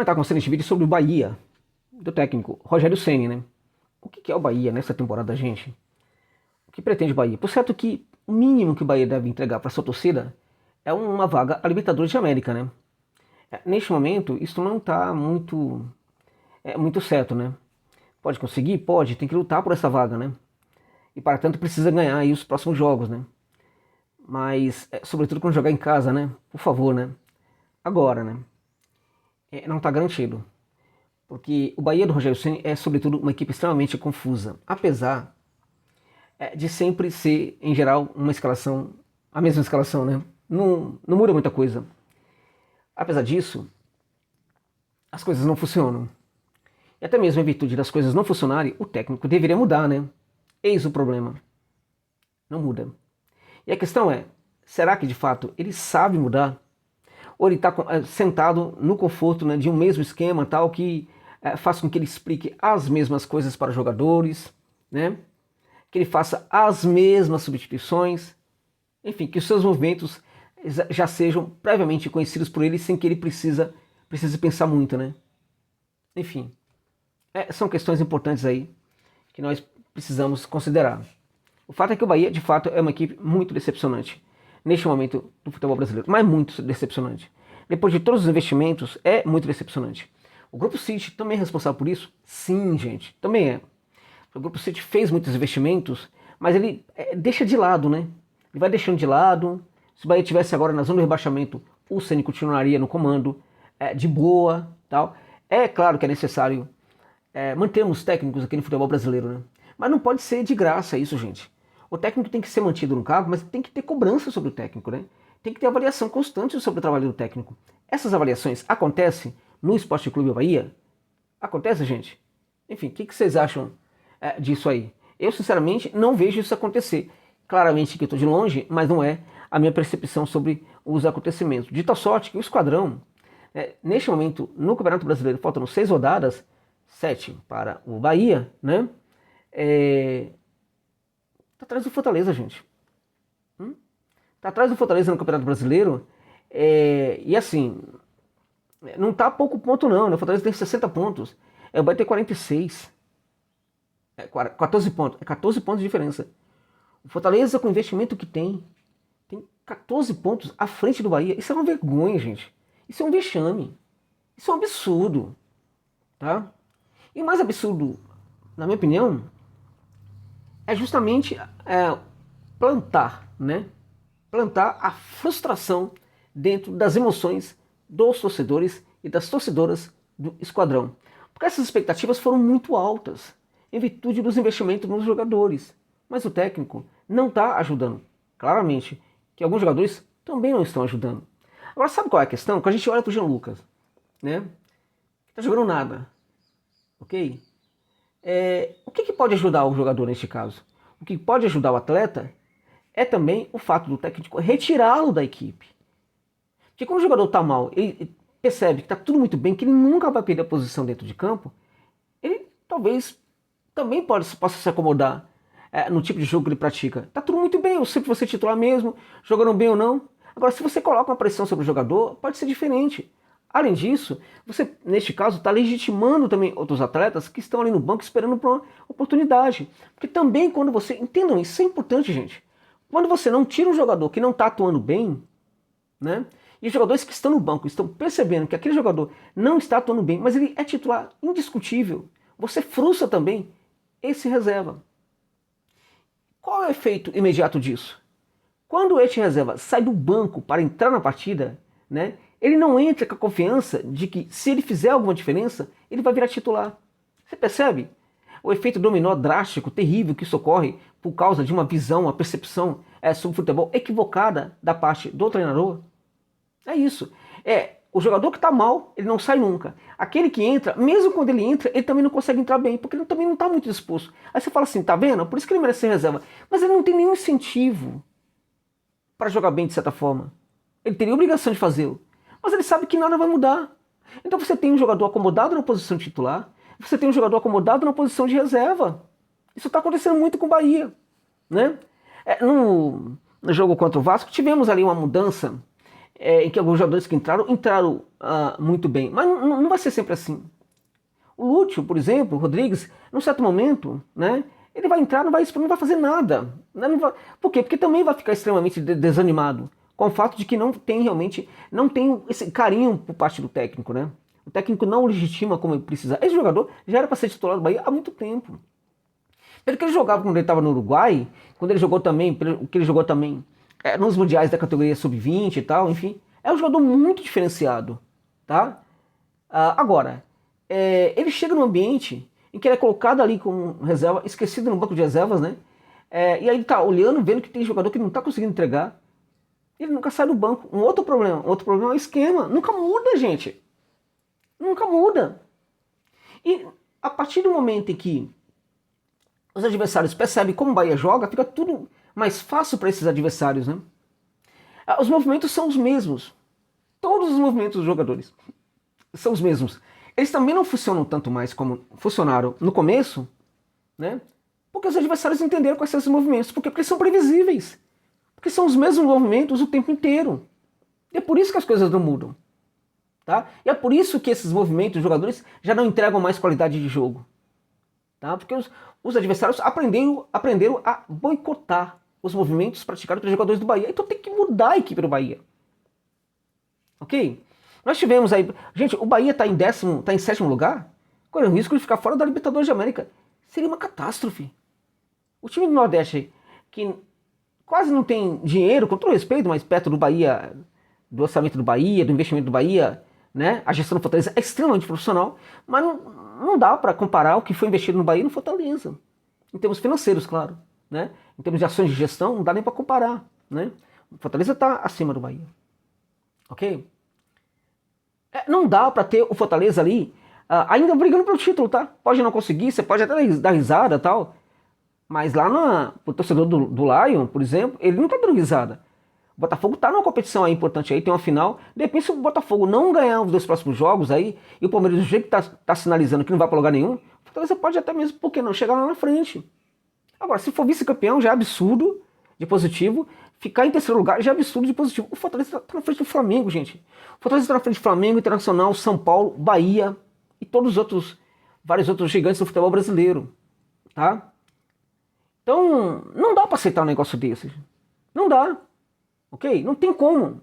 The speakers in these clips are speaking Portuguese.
Mas tá acontecendo esse vídeo sobre o Bahia, do técnico Rogério Ceni, né? O que é o Bahia nessa temporada, gente? O que pretende o Bahia? Por certo que o mínimo que o Bahia deve entregar para sua torcida é uma vaga a Libertadores de América, né? Neste momento, isso não tá muito certo, né? Pode conseguir? Pode, tem que lutar por essa vaga, né? E para tanto precisa ganhar aí os próximos jogos, né? Mas, sobretudo quando jogar em casa, né? Por favor, né? Agora, né? Não está garantido. Porque o Bahia do Rogério Ceni é, sobretudo, uma equipe extremamente confusa. Apesar de sempre ser, em geral, uma escalação, a mesma escalação, né? Não muda muita coisa. Apesar disso, as coisas não funcionam. E até mesmo em virtude das coisas não funcionarem, o técnico deveria mudar, né? Eis o problema. Não muda. E a questão é, será que de fato ele sabe mudar? Ou ele está sentado no conforto, né, de um mesmo esquema tal que faz com que ele explique as mesmas coisas para os jogadores, né? Que ele faça as mesmas substituições, enfim, que os seus movimentos já sejam previamente conhecidos por ele sem que ele precise pensar muito, né? Enfim, são questões importantes aí que nós precisamos considerar. O fato é que o Bahia, de fato, é uma equipe muito decepcionante neste momento do futebol brasileiro, mas muito decepcionante. Depois de todos os investimentos, é muito decepcionante. O Grupo City também é responsável por isso? Sim, gente, também é. O Grupo City fez muitos investimentos, mas ele deixa de lado, né? Ele vai deixando de lado. Se o Bahia tivesse agora na zona do rebaixamento, o Ceni continuaria no comando, de boa, tal. É claro que é necessário mantermos técnicos aqui no futebol brasileiro, né? Mas não pode ser de graça isso, gente. O técnico tem que ser mantido no cargo, mas tem que ter cobrança sobre o técnico, né? Tem que ter avaliação constante sobre o trabalho do técnico. Essas avaliações acontecem no Esporte Clube Bahia? Acontece, gente? Enfim, o que vocês acham disso aí? Eu, sinceramente, não vejo isso acontecer. Claramente que eu estou de longe, mas não é a minha percepção sobre os acontecimentos. De tal sorte que o Esquadrão, neste momento, no Campeonato Brasileiro, faltam 6 rodadas, 7 para o Bahia, né? Tá atrás do Fortaleza, gente. Tá atrás do Fortaleza no Campeonato Brasileiro. E assim, não tá pouco ponto não, né? O Fortaleza tem 60 pontos. O Bahia tem 46. 14 pontos. 14 pontos de diferença. O Fortaleza, com o investimento que tem 14 pontos à frente do Bahia. Isso é uma vergonha, gente. Isso é um vexame. Isso é um absurdo. Tá? E o mais absurdo, na minha opinião, é justamente plantar, né? Plantar a frustração dentro das emoções dos torcedores e das torcedoras do Esquadrão. Porque essas expectativas foram muito altas em virtude dos investimentos nos jogadores. Mas o técnico não está ajudando. Claramente que alguns jogadores também não estão ajudando. Agora, sabe qual é a questão? Quando a gente olha para o Jean Lucas, né? Que tá jogando nada, ok? O que pode ajudar o jogador neste caso? O que pode ajudar o atleta é também o fato do técnico retirá-lo da equipe. Porque quando o jogador está mal, ele percebe que está tudo muito bem, que ele nunca vai perder a posição dentro de campo, ele talvez também possa se acomodar no tipo de jogo que ele pratica. Está tudo muito bem, eu sempre vou ser titular mesmo, jogando bem ou não. Agora, se você coloca uma pressão sobre o jogador, pode ser diferente. Além disso, você, neste caso, está legitimando também outros atletas que estão ali no banco esperando por uma oportunidade. Porque também quando você... Entendam, isso é importante, gente. Quando você não tira um jogador que não está atuando bem, né? E os jogadores que estão no banco estão percebendo que aquele jogador não está atuando bem, mas ele é titular indiscutível, você frustra também esse reserva. Qual é o efeito imediato disso? Quando este reserva sai do banco para entrar na partida, né? Ele não entra com a confiança de que se ele fizer alguma diferença, ele vai virar titular. Você percebe? O efeito dominó drástico, terrível que isso ocorre por causa de uma visão, uma percepção sobre o futebol equivocada da parte do treinador. É isso. O jogador que está mal, ele não sai nunca. Aquele que entra, mesmo quando ele entra, ele também não consegue entrar bem, porque ele também não está muito disposto. Aí você fala assim, tá vendo? Por isso que ele merece ser reserva. Mas ele não tem nenhum incentivo para jogar bem de certa forma. Ele teria obrigação de fazê-lo. Mas ele sabe que nada vai mudar. Então você tem um jogador acomodado na posição titular, você tem um jogador acomodado na posição de reserva. Isso está acontecendo muito com o Bahia, né? No jogo contra o Vasco tivemos ali uma mudança em que alguns jogadores que entraram muito bem. Mas não vai ser sempre assim. O Lúcio, por exemplo, o Rodrigues, num certo momento, né, ele vai entrar, não vai fazer nada. Né, não vai, por quê? Porque também vai ficar extremamente desanimado com o fato de que não tem esse carinho por parte do técnico, né? O técnico não legitima como ele precisa. Esse jogador já era para ser titular do Bahia há muito tempo. Pelo que ele jogava quando ele estava no Uruguai, quando ele jogou também, pelo que ele jogou também nos mundiais da categoria sub-20 e tal, enfim, é um jogador muito diferenciado, tá? Agora, ele chega num ambiente em que ele é colocado ali como reserva, esquecido no banco de reservas, né? E aí ele tá olhando, vendo que tem jogador que não tá conseguindo entregar, ele nunca sai do banco. Outro problema é o esquema, nunca muda, gente. Nunca muda. E a partir do momento em que os adversários percebem como o Bahia joga, fica tudo mais fácil para esses adversários, né? Os movimentos são os mesmos. Todos os movimentos dos jogadores são os mesmos. Eles também não funcionam tanto mais como funcionaram no começo, né? Porque os adversários entenderam quais são esses movimentos. Por quê? Porque são previsíveis. Porque são os mesmos movimentos o tempo inteiro. E é por isso que as coisas não mudam. Tá? E é por isso que esses movimentos dos jogadores já não entregam mais qualidade de jogo. Tá? Porque os adversários aprenderam a boicotar os movimentos praticados pelos jogadores do Bahia. Então tem que mudar a equipe do Bahia. Ok? Nós tivemos aí... Gente, o Bahia está em sétimo lugar, corre o risco de ficar fora da Libertadores de América. Seria uma catástrofe. O time do Nordeste, que quase não tem dinheiro, com todo respeito, mas perto do Bahia, do orçamento do Bahia, do investimento do Bahia, né? A gestão do Fortaleza é extremamente profissional, mas não dá para comparar o que foi investido no Bahia e no Fortaleza. Em termos financeiros, claro. Né? Em termos de ações de gestão, não dá nem para comparar. Né? O Fortaleza está acima do Bahia. Ok? Não dá para ter o Fortaleza ali ainda brigando pelo título, tá? Pode não conseguir, você pode até dar risada e tal, mas lá o torcedor do Lion, por exemplo, ele não tá dando risada. O Botafogo tá numa competição aí importante aí, tem uma final. De repente, se o Botafogo não ganhar os 2 próximos jogos aí, e o Palmeiras do jeito que tá sinalizando que não vai para lugar nenhum, o Fortaleza pode até mesmo, por que não, chegar lá na frente. Agora, se for vice-campeão, já é absurdo de positivo. Ficar em terceiro lugar já é absurdo de positivo. O Fortaleza tá na frente do Flamengo, gente. O Fortaleza tá na frente do Flamengo, Internacional, São Paulo, Bahia e todos os outros, vários outros gigantes do futebol brasileiro. Tá? Então, não dá para aceitar um negócio desse. Não dá. Ok? Não tem como.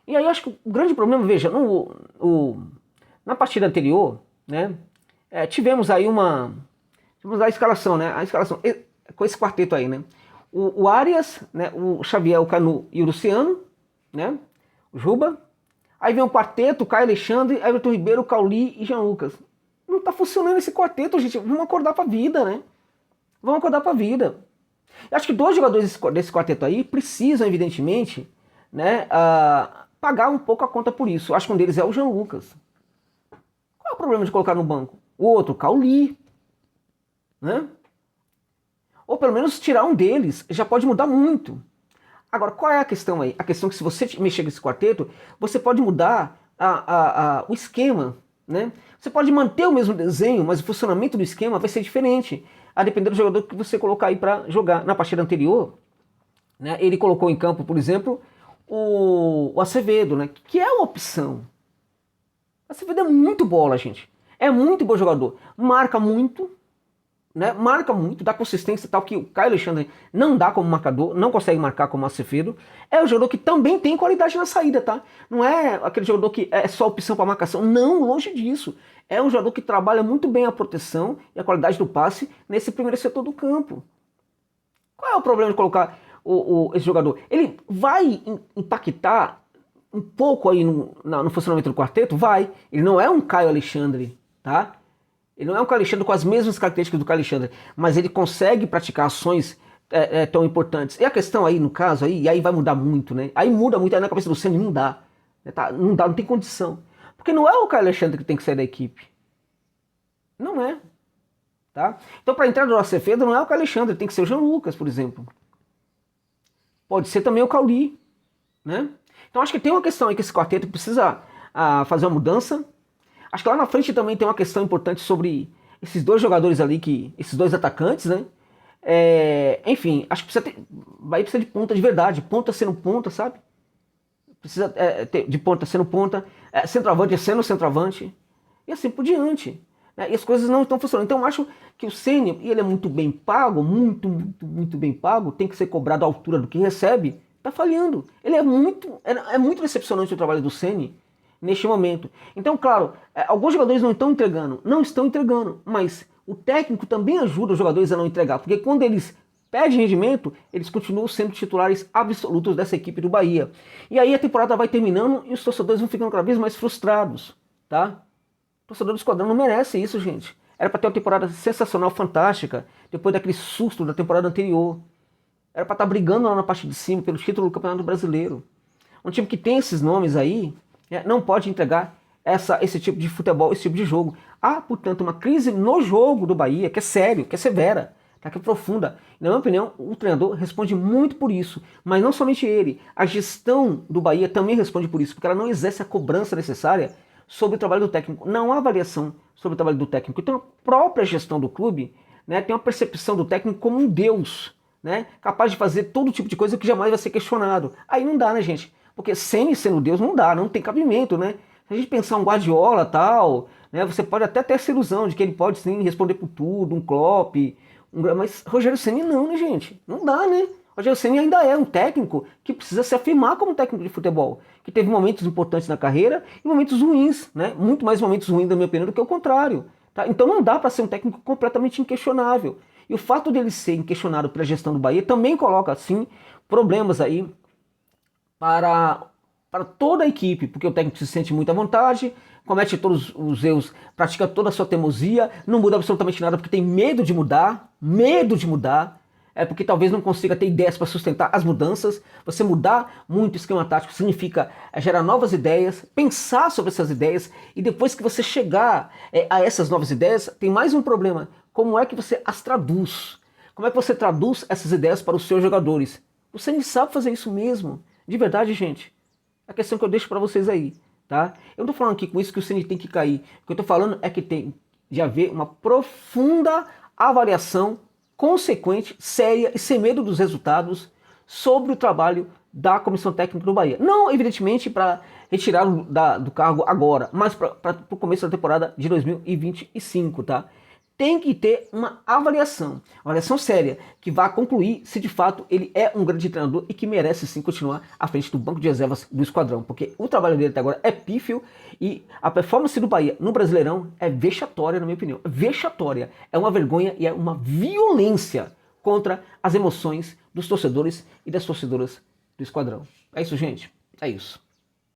E aí eu acho que o grande problema, veja, na partida anterior, né, tivemos aí a escalação, né? A escalação com esse quarteto aí, né? O Arias, né, o Xavier, o Canu e o Luciano, né? O Juba. Aí vem o quarteto, o Caio Alexandre, Everton Ribeiro, Cauli e Jean Lucas. Não tá funcionando esse quarteto, gente. Vamos acordar pra vida, né? Vamos acordar pra vida. Eu acho que 2 jogadores desse quarteto aí precisam, evidentemente, né, pagar um pouco a conta por isso. Eu acho que um deles é o Jean Lucas. Qual é o problema de colocar no banco? O outro, o Cauli. Né? Ou pelo menos tirar um deles, já pode mudar muito. Agora, qual é a questão aí? A questão é que se você mexer nesse quarteto, você pode mudar o esquema. Né? Você pode manter o mesmo desenho, mas o funcionamento do esquema vai ser diferente, a depender do jogador que você colocar aí para jogar. Na partida anterior, né, ele colocou em campo, por exemplo, o Acevedo, né, que é uma opção. O Acevedo é muito bola, gente. É muito bom jogador. Marca muito, né, dá consistência tal, que o Caio Alexandre não dá como marcador, não consegue marcar como o Acevedo. É um jogador que também tem qualidade na saída, tá? Não é aquele jogador que é só opção para marcação. Não, longe disso. É um jogador que trabalha muito bem a proteção e a qualidade do passe nesse primeiro setor do campo. Qual é o problema de colocar esse jogador? Ele vai impactar um pouco aí no funcionamento do quarteto? Vai. Ele não é um Caio Alexandre, tá? Ele não é um Caio Alexandre com as mesmas características do Caio Alexandre, mas ele consegue praticar ações tão importantes. E a questão aí, no caso, e aí vai mudar muito, né? Aí muda muito, aí na cabeça do Ceni não dá. Tá? Não dá, não tem condição. Porque não é o Caio Alexandre que tem que sair da equipe. Não é. Tá? Então, para entrar no Acevedo, não é o Caio Alexandre, tem que ser o Jean Lucas, por exemplo. Pode ser também o Cauli. Né? Então, acho que tem uma questão aí que esse quarteto precisa fazer uma mudança. Acho que lá na frente também tem uma questão importante sobre esses 2 jogadores ali, esses 2 atacantes, né? Enfim, acho que precisa de ponta de verdade, ponta sendo ponta, sabe? precisa ter de ponta sendo ponta, centroavante sendo centroavante, e assim por diante. Né? E as coisas não estão funcionando. Então eu acho que o Ceni, ele é muito bem pago, muito bem pago, tem que ser cobrado à altura do que recebe, está falhando. Ele é muito decepcionante o trabalho do Ceni neste momento. Então, claro, alguns jogadores não estão entregando, mas o técnico também ajuda os jogadores a não entregar, porque quando eles perdem rendimento, eles continuam sendo titulares absolutos dessa equipe do Bahia. E aí a temporada vai terminando e os torcedores vão ficando cada vez mais frustrados, tá? O torcedor do Esquadrão não merece isso, gente. Era para ter uma temporada sensacional, fantástica, depois daquele susto da temporada anterior. Era para estar brigando lá na parte de cima pelo título do Campeonato Brasileiro. Um time que tem esses nomes aí, não pode entregar esse tipo de futebol, esse tipo de jogo. Há, portanto, uma crise no jogo do Bahia que é sério, que é severa, tá? Que é profunda. Na minha opinião, o treinador responde muito por isso. Mas não somente ele. A gestão do Bahia também responde por isso, porque ela não exerce a cobrança necessária sobre o trabalho do técnico. Não há avaliação sobre o trabalho do técnico. Então a própria gestão do clube, né, tem uma percepção do técnico como um deus, né, capaz de fazer todo tipo de coisa que jamais vai ser questionado. Aí não dá, né, gente? Porque Ceni sendo Deus não dá, não tem cabimento, né? Se a gente pensar um Guardiola tal, né, você pode até ter essa ilusão de que ele pode sim responder por tudo, um Klopp, mas Rogério Ceni não, né, gente? Não dá, né? Rogério Ceni ainda é um técnico que precisa se afirmar como técnico de futebol, que teve momentos importantes na carreira e momentos ruins, né? Muito mais momentos ruins, na minha opinião, do que o contrário. Tá? Então não dá para ser um técnico completamente inquestionável. E o fato dele ser inquestionado pela gestão do Bahia também coloca, assim, problemas aí para toda a equipe, porque o técnico se sente muito à vontade, comete todos os erros, pratica toda a sua teimosia, não muda absolutamente nada porque tem medo de mudar, porque talvez não consiga ter ideias para sustentar as mudanças. Você mudar muito o esquema tático significa gerar novas ideias, pensar sobre essas ideias, e depois que você chegar a essas novas ideias, tem mais um problema: como é que você as traduz? Como é que você traduz essas ideias para os seus jogadores? Você nem sabe fazer isso mesmo. De verdade, gente. A questão que eu deixo para vocês aí, tá? Eu não tô falando aqui com isso que o Ceni tem que cair. O que eu tô falando é que tem de haver uma profunda avaliação consequente, séria e sem medo dos resultados sobre o trabalho da comissão técnica do Bahia. Não, evidentemente, para retirá-lo do cargo agora, mas para o começo da temporada de 2025, tá? Tem que ter uma avaliação séria, que vá concluir se de fato ele é um grande treinador e que merece sim continuar à frente do banco de reservas do Esquadrão, porque o trabalho dele até agora é pífio e a performance do Bahia no Brasileirão é vexatória, na minha opinião. Vexatória, é uma vergonha e é uma violência contra as emoções dos torcedores e das torcedoras do Esquadrão. É isso, gente, é isso.